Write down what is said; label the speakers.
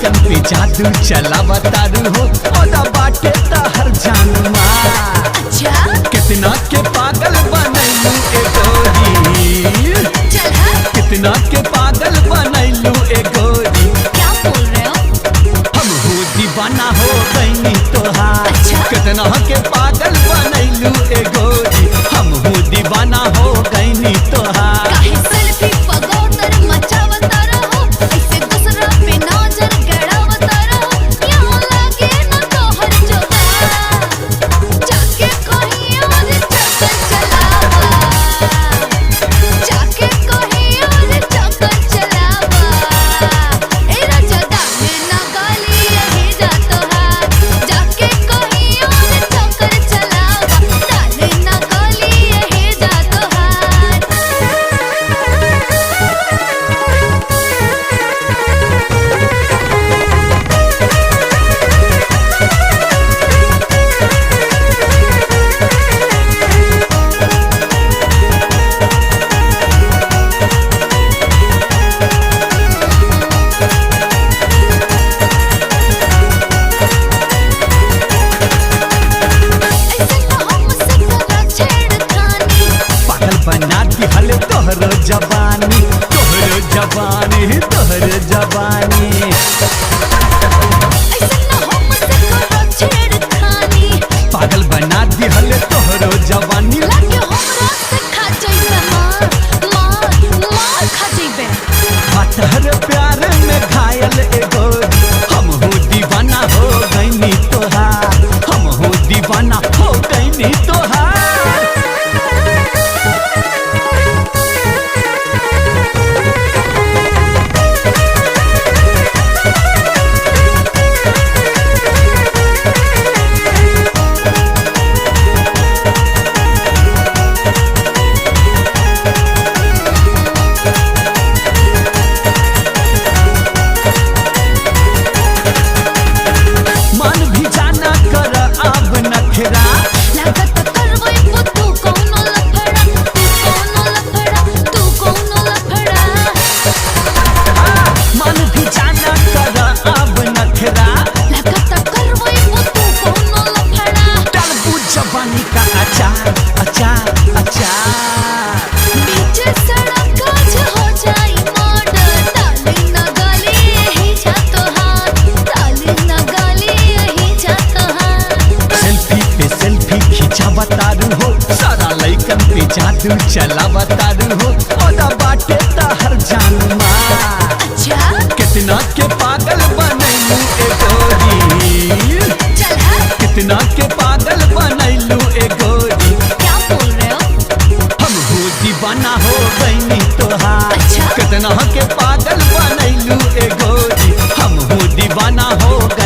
Speaker 1: लइकन पे जादू चलावतारू हो ओदा बाटे तहर जानमा।
Speaker 2: अच्छा
Speaker 1: कितना के पागल बनैलू ए गोरी,
Speaker 2: चल हाँ।
Speaker 1: कितना के पागल बनैलू ए गोरी।
Speaker 2: क्या बोल रहे हो?
Speaker 1: हम हो दीवाना हो गईनी तोहार।
Speaker 2: अच्छा?
Speaker 1: कितना के पागल बनैलू ए गोरी, हम हो दीवाना हो गईनी तोहार।
Speaker 2: काहे सेल्फी पगोतर मचावता रहो, ऐसे दूसरा पे नजर गड़ावता रहो। यहाँ लागे ना तोहर जोगार, जाके कहीं और चक्कर चलावा, जाके कहीं और चक्कर चलावा। ए राजा दाने ना गाली यही जा तोहार, जाके कहीं और चक्कर चलावा, दाने ना गाली यही जा तोहार। ऐसे ना हमसे करा छेड़खानी,
Speaker 1: पागल बना दिहल तोहरो जवानी, तोहरो जवानी, तोहरो जवानी।
Speaker 2: ऐसे ना हमसे करा छेड़खानी,
Speaker 1: पागल बना दिहल तोहरो जवानी।
Speaker 2: लागे हमरा से खा जइबे मार खा जइबे।
Speaker 1: तहर प्यार में घायल ए गोरी, हम हो दीवाना हो गईनी तोहार, हम हो दीवाना हो गईनी तोहार। मन भी जाना कर अब नखरा,
Speaker 2: लागत करवई तू कौनो लफड़ा, तू कौनो लफड़ा, तू कौनो लफड़ा।
Speaker 1: मन भी जाना कर अब नखरा।
Speaker 2: लागत करवई तू कौनो लफड़ा।
Speaker 1: डालबू जवानी का अचार, अचार, अचार।
Speaker 2: बीच सड़क आज हो जाई मर्डर, डाली ना गाली यही जा तोहार, डाली ना गाली यही जा तोहार।
Speaker 1: सेल्फी पे सेल्फी खिंचावतारू हो, सारा लइकन पे जादू चलावतारू हो ओदा बाटे तहर जानमा।
Speaker 2: अच्छा
Speaker 1: कितना के पागल बनैलू ए गोरी,
Speaker 2: चल हाँ।
Speaker 1: कितना के पागल बनैलू ए गोरी।
Speaker 2: क्या बोल रहे हो?
Speaker 1: हम हो दीवाना हो गईनी तोहार।
Speaker 2: अच्छा?
Speaker 1: कितना के पागल बनैलू ए गोरी, हम हो दीवाना हो गईनी।